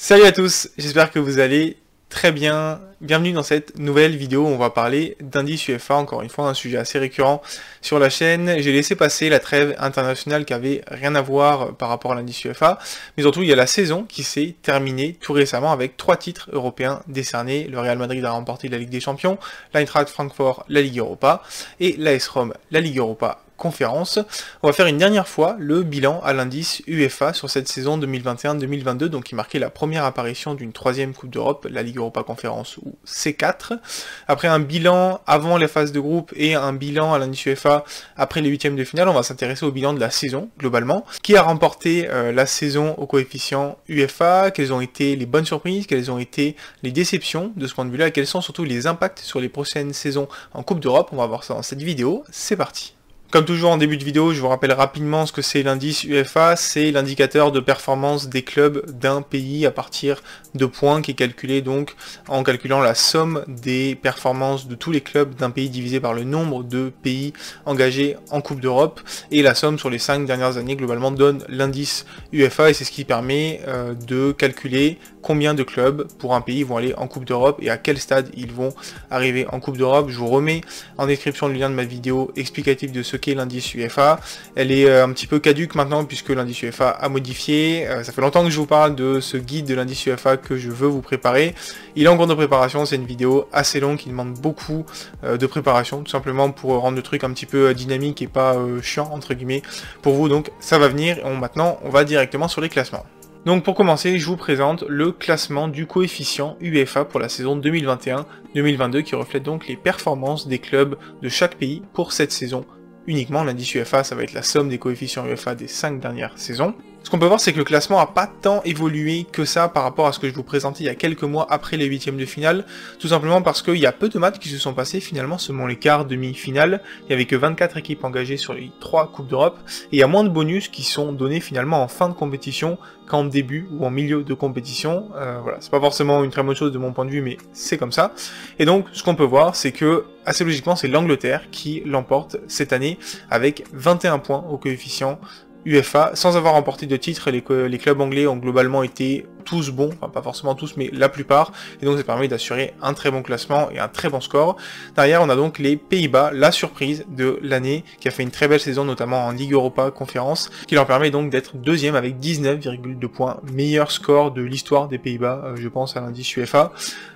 Salut à tous, j'espère que vous allez très bien. Bienvenue dans cette nouvelle vidéo où on va parler d'indice UEFA, encore une fois un sujet assez récurrent sur la chaîne. J'ai laissé passer la trêve internationale qui avait rien à voir par rapport à l'indice UEFA, mais surtout il y a la saison qui s'est terminée tout récemment avec 3 titres européens décernés. Le Real Madrid a remporté la Ligue des Champions, l'Eintracht Francfort la Ligue Europa et l'AS Rome la Ligue Europa conférence. On va faire une dernière fois le bilan à l'indice UEFA sur cette saison 2021-2022, donc qui marquait la première apparition d'une 3e Coupe d'Europe, la Ligue Europa Conférence ou C4. Après un bilan avant les phases de groupe et un bilan à l'indice UEFA après les 8e de finale, on va s'intéresser au bilan de la saison globalement. Qui a remporté la saison au coefficient UEFA, quelles ont été les bonnes surprises, quelles ont été les déceptions de ce point de vue-là, et quels sont surtout les impacts sur les prochaines saisons en Coupe d'Europe. On va voir ça dans cette vidéo, c'est parti. Comme toujours en début de vidéo, je vous rappelle rapidement ce que c'est l'indice UEFA, c'est l'indicateur de performance des clubs d'un pays à partir de points qui est calculé donc en calculant la somme des performances de tous les clubs d'un pays divisé par le nombre de pays engagés en Coupe d'Europe, et la somme sur les 5 dernières années globalement donne l'indice UEFA, et c'est ce qui permet de calculer combien de clubs pour un pays vont aller en Coupe d'Europe et à quel stade ils vont arriver en Coupe d'Europe. Je vous remets en description le lien de ma vidéo explicative de ce qu'est l'indice UEFA. Elle est un petit peu caduque maintenant puisque l'indice UEFA a modifié. Ça fait longtemps que je vous parle de ce guide de l'indice UEFA que je veux vous préparer. Il est en cours de préparation, c'est une vidéo assez longue qui demande beaucoup de préparation, tout simplement pour rendre le truc un petit peu dynamique et pas chiant entre guillemets pour vous, donc ça va venir. Maintenant on va directement sur les classements. Donc pour commencer, je vous présente le classement du coefficient UEFA pour la saison 2021-2022 qui reflète donc les performances des clubs de chaque pays pour cette saison uniquement. L'indice UEFA, ça va être la somme des coefficients UEFA des 5 dernières saisons. Ce qu'on peut voir, c'est que le classement n'a pas tant évolué que ça par rapport à ce que je vous présentais il y a quelques mois après les 8e de finale, tout simplement parce qu'il y a peu de matchs qui se sont passés finalement selon les quarts, demi-finales. Il n'y avait que 24 équipes engagées sur les 3 Coupes d'Europe, et il y a moins de bonus qui sont donnés finalement en fin de compétition qu'en début ou en milieu de compétition. Voilà, c'est pas forcément une très bonne chose de mon point de vue, mais c'est comme ça. Et donc, ce qu'on peut voir, c'est que, assez logiquement, c'est l'Angleterre qui l'emporte cette année avec 21 points au coefficient UEFA, sans avoir remporté de titre. Les clubs anglais ont globalement été tous bons, enfin pas forcément tous, mais la plupart, et donc ça permet d'assurer un très bon classement et un très bon score. Derrière, on a donc les Pays-Bas, la surprise de l'année, qui a fait une très belle saison, notamment en Ligue Europa Conférence, qui leur permet donc d'être deuxième avec 19,2 points, meilleur score de l'histoire des Pays-Bas, je pense à l'indice UEFA.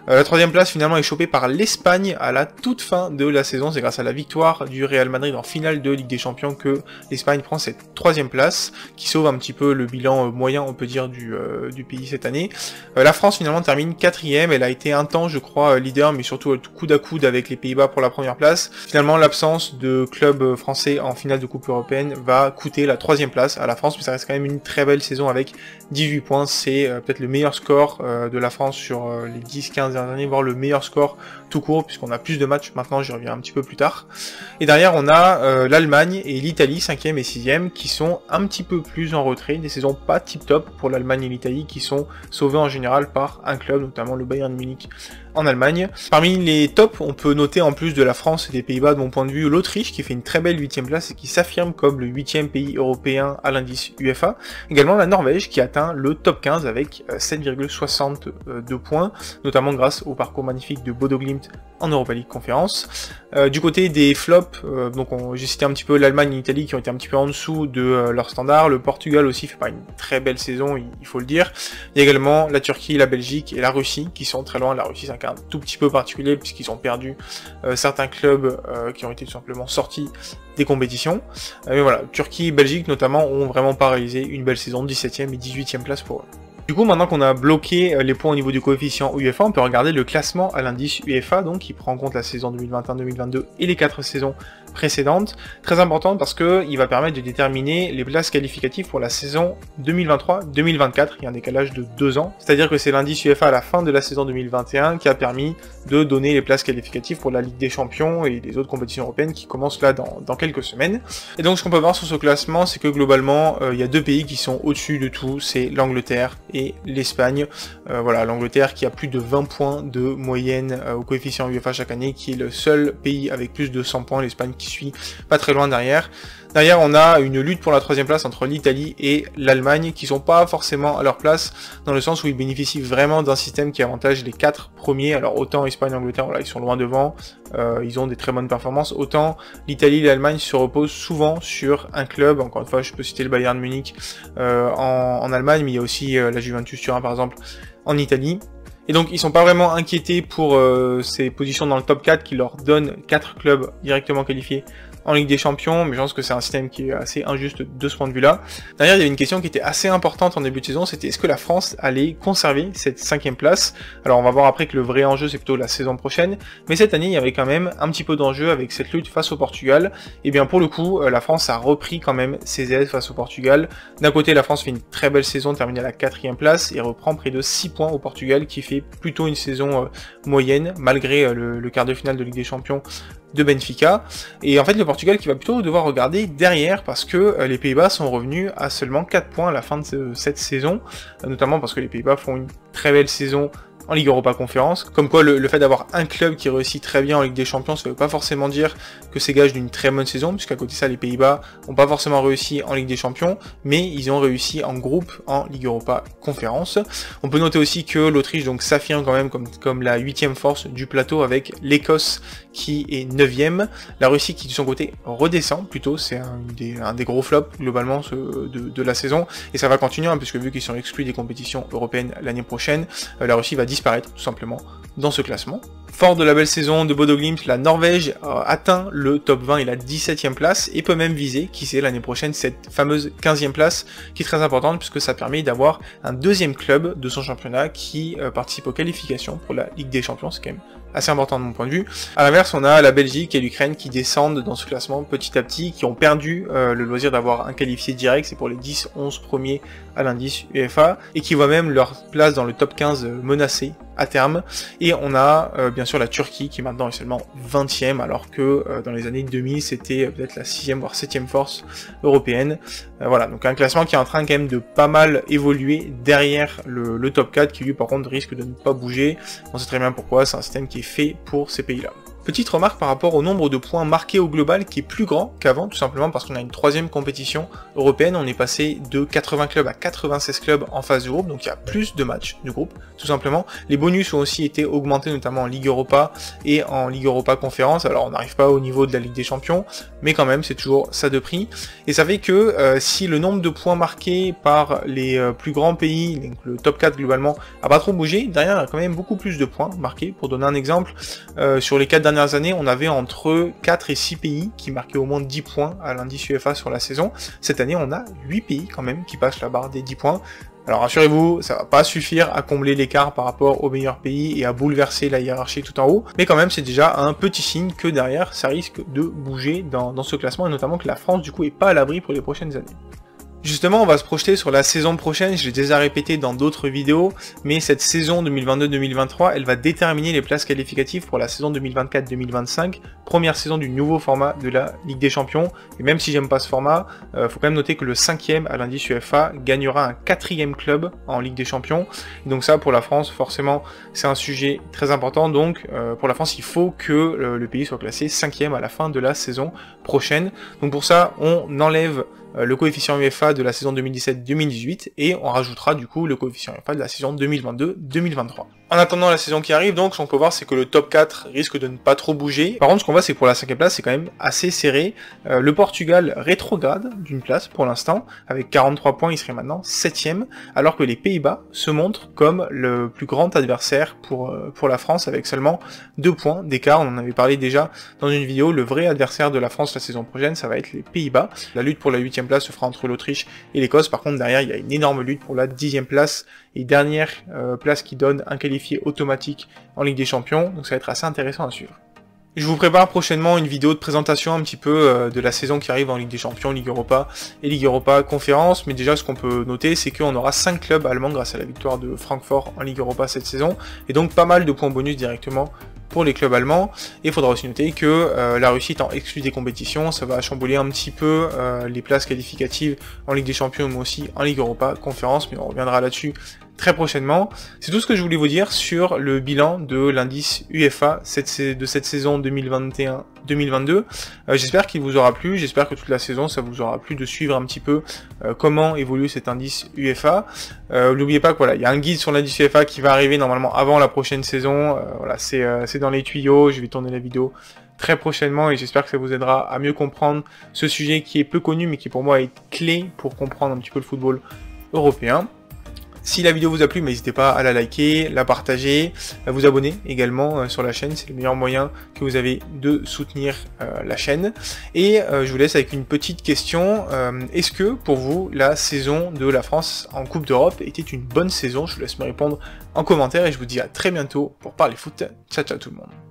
La 3e place finalement est chopée par l'Espagne à la toute fin de la saison. C'est grâce à la victoire du Real Madrid en finale de Ligue des Champions que l'Espagne prend cette 3e place, qui sauve un petit peu le bilan moyen, on peut dire, du pays cette année. La France finalement termine 4e, elle a été un temps je crois leader, mais surtout coude à coude avec les Pays-Bas pour la première place. Finalement l'absence de club français en finale de Coupe européenne va coûter la 3e place à la France, mais ça reste quand même une très belle saison avec 18 points, c'est peut-être le meilleur score de la France sur les 10-15 dernières années, voire le meilleur score tout court, puisqu'on a plus de matchs maintenant, j'y reviens un petit peu plus tard. Et derrière on a l'Allemagne et l'Italie 5e et 6e qui sont un petit peu plus en retrait, des saisons pas tip top pour l'Allemagne et l'Italie qui sont sauvés en général par un club, notamment le Bayern Munich en Allemagne. Parmi les tops, on peut noter en plus de la France et des Pays-Bas de mon point de vue, l'Autriche qui fait une très belle 8e place et qui s'affirme comme le 8e pays européen à l'indice UEFA. Également la Norvège qui atteint le top 15 avec 7,62 points, notamment grâce au parcours magnifique de Bodo Glimt en Europa League Conférence. Du côté des flops, donc j'ai cité un petit peu l'Allemagne et l'Italie qui ont été un petit peu en dessous de leur standard. Le Portugal aussi fait pas une très belle saison, il faut le dire. Il y a également la Turquie, la Belgique et la Russie qui sont très loin. La Russie c'est un cas un tout petit peu particulier puisqu'ils ont perdu certains clubs qui ont été tout simplement sortis des compétitions. Mais voilà, Turquie et Belgique notamment ont vraiment pas réalisé une belle saison, 17e et 18e place pour eux. Du coup, maintenant qu'on a bloqué les points au niveau du coefficient UEFA, on peut regarder le classement à l'indice UEFA, donc qui prend en compte la saison 2021-2022 et les 4 saisons précédentes. Très importante parce qu'il va permettre de déterminer les places qualificatives pour la saison 2023-2024. Il y a un décalage de 2 ans, c'est-à-dire que c'est l'indice UEFA à la fin de la saison 2021 qui a permis de donner les places qualificatives pour la Ligue des Champions et les autres compétitions européennes qui commencent là dans quelques semaines. Et donc ce qu'on peut voir sur ce classement, c'est que globalement, il y a 2 pays qui sont au-dessus de tout, c'est l'Angleterre et l'Espagne. Voilà, l'Angleterre qui a plus de 20 points de moyenne au coefficient UEFA chaque année, qui est le seul pays avec plus de 100 points, l'Espagne qui qui suit pas très loin derrière. Derrière, on a une lutte pour la 3e place entre l'Italie et l'Allemagne, qui sont pas forcément à leur place, dans le sens où ils bénéficient vraiment d'un système qui avantage les 4 premiers. Alors autant Espagne et Angleterre, voilà, ils sont loin devant, ils ont des très bonnes performances, autant l'Italie et l'Allemagne se reposent souvent sur un club. Encore une fois, je peux citer le Bayern Munich en Allemagne, mais il y a aussi la Juventus Turin par exemple en Italie. Et donc ils sont pas vraiment inquiétés pour ces positions dans le top 4 qui leur donnent 4 clubs directement qualifiés en Ligue des Champions, mais je pense que c'est un système qui est assez injuste de ce point de vue-là. Derrière, il y avait une question qui était assez importante en début de saison, c'était est-ce que la France allait conserver cette 5e place? Alors on va voir après que le vrai enjeu c'est plutôt la saison prochaine, mais cette année il y avait quand même un petit peu d'enjeu avec cette lutte face au Portugal. Et bien pour le coup, la France a repris quand même ses aises face au Portugal. D'un côté, la France fait une très belle saison, termine à la 4e place, et reprend près de 6 points au Portugal, qui fait plutôt une saison moyenne, malgré le quart de finale de Ligue des Champions de Benfica. Et en fait le Portugal qui va plutôt devoir regarder derrière, parce que les Pays-Bas sont revenus à seulement 4 points à la fin de cette saison, notamment parce que les Pays-Bas font une très belle saison en Ligue Europa Conférence, comme quoi le fait d'avoir un club qui réussit très bien en Ligue des Champions, ça veut pas forcément dire que c'est gage d'une très bonne saison, puisqu'à côté de ça, les Pays-Bas ont pas forcément réussi en Ligue des Champions, mais ils ont réussi en groupe en Ligue Europa Conférence. On peut noter aussi que l'Autriche donc s'affirme quand même comme la 8e force du plateau, avec l'Écosse qui est 9e, la Russie qui de son côté redescend plutôt, c'est un des gros flops globalement de la saison, et ça va continuer, hein, puisque vu qu'ils sont exclus des compétitions européennes l'année prochaine, la Russie va disparaître tout simplement dans ce classement. Fort de la belle saison de Bodo Glimt, la Norvège atteint le top 20 et la 17e place, et peut même viser, qui sait, l'année prochaine, cette fameuse 15e place, qui est très importante puisque ça permet d'avoir un 2e club de son championnat qui participe aux qualifications pour la Ligue des Champions, c'est quand même assez important de mon point de vue. À l'inverse, on a la Belgique et l'Ukraine qui descendent dans ce classement petit à petit, qui ont perdu le loisir d'avoir un qualifié direct, c'est pour les 10-11 premiers à l'indice UEFA, et qui voient même leur place dans le top 15 menacée à terme. Et on a bien sûr la Turquie qui maintenant est seulement 20e, alors que dans les années 2000 c'était peut-être la 6e voire 7e force européenne. Voilà, donc un classement qui est en train quand même de pas mal évoluer derrière le top 4, qui lui par contre risque de ne pas bouger. On sait très bien pourquoi, c'est un système qui est fait pour ces pays-là. Petite remarque par rapport au nombre de points marqués au global qui est plus grand qu'avant, tout simplement parce qu'on a une 3e compétition européenne, on est passé de 80 clubs à 96 clubs en phase de groupe, donc il y a plus de matchs de groupe, tout simplement. Les bonus ont aussi été augmentés, notamment en Ligue Europa et en Ligue Europa Conférence, alors on n'arrive pas au niveau de la Ligue des Champions, mais quand même c'est toujours ça de prix, et ça fait que si le nombre de points marqués par les plus grands pays, donc le top 4 globalement, a pas trop bougé, derrière il y a quand même beaucoup plus de points marqués. Pour donner un exemple, sur les 4 dernières années, on avait entre 4 et 6 pays qui marquaient au moins 10 points à l'indice UEFA sur la saison. Cette année, on a 8 pays quand même qui passent la barre des 10 points. Alors rassurez-vous, ça va pas suffire à combler l'écart par rapport aux meilleurs pays et à bouleverser la hiérarchie tout en haut, mais quand même c'est déjà un petit signe que derrière ça risque de bouger dans ce classement, et notamment que la France du coup est pas à l'abri pour les prochaines années. Justement, on va se projeter sur la saison prochaine, je l'ai déjà répété dans d'autres vidéos, mais cette saison 2022-2023, elle va déterminer les places qualificatives pour la saison 2024-2025, première saison du nouveau format de la Ligue des Champions, et même si j'aime pas ce format, faut quand même noter que le 5e à l'indice UEFA gagnera un 4e club en Ligue des Champions, et donc ça pour la France, forcément, c'est un sujet très important, donc pour la France, il faut que le pays soit classé 5e à la fin de la saison prochaine, donc pour ça, on enlève le coefficient UEFA de la saison 2017-2018 et on rajoutera du coup le coefficient UEFA de la saison 2022-2023. En attendant la saison qui arrive, donc, ce qu'on peut voir, c'est que le top 4 risque de ne pas trop bouger. Par contre, ce qu'on voit, c'est que pour la 5e place, c'est quand même assez serré. Le Portugal rétrograde d'une place pour l'instant, avec 43 points, il serait maintenant 7e, alors que les Pays-Bas se montrent comme le plus grand adversaire pour la France, avec seulement 2 points d'écart. On en avait parlé déjà dans une vidéo, le vrai adversaire de la France la saison prochaine, ça va être les Pays-Bas. La lutte pour la 8e place se fera entre l'Autriche et l'Écosse. Par contre, derrière, il y a une énorme lutte pour la 10e place, et dernière place qui donne un qualifié automatique en Ligue des Champions, donc ça va être assez intéressant à suivre. Je vous prépare prochainement une vidéo de présentation un petit peu de la saison qui arrive en Ligue des Champions, Ligue Europa et Ligue Europa Conférence, mais déjà ce qu'on peut noter c'est qu'on aura 5 clubs allemands grâce à la victoire de Francfort en Ligue Europa cette saison, et donc pas mal de points bonus directement pour les clubs allemands. Et il faudra aussi noter que la Russie étant exclue des compétitions, ça va chambouler un petit peu les places qualificatives en Ligue des Champions, mais aussi en Ligue Europa Conférence, mais on reviendra là-dessus très prochainement. C'est tout ce que je voulais vous dire sur le bilan de l'indice UEFA de cette saison 2021-2022. J'espère qu'il vous aura plu, j'espère que toute la saison ça vous aura plu de suivre un petit peu comment évolue cet indice UEFA. N'oubliez pas que voilà, il y a un guide sur l'indice UEFA qui va arriver normalement avant la prochaine saison. Voilà, c'est dans les tuyaux, je vais tourner la vidéo très prochainement et j'espère que ça vous aidera à mieux comprendre ce sujet qui est peu connu mais qui pour moi est clé pour comprendre un petit peu le football européen. Si la vidéo vous a plu, n'hésitez pas à la liker, la partager, à vous abonner également sur la chaîne, c'est le meilleur moyen que vous avez de soutenir la chaîne. Et je vous laisse avec une petite question, est-ce que pour vous la saison de la France en Coupe d'Europe était une bonne saison? Je vous laisse me répondre en commentaire et je vous dis à très bientôt pour parler foot. Ciao ciao tout le monde.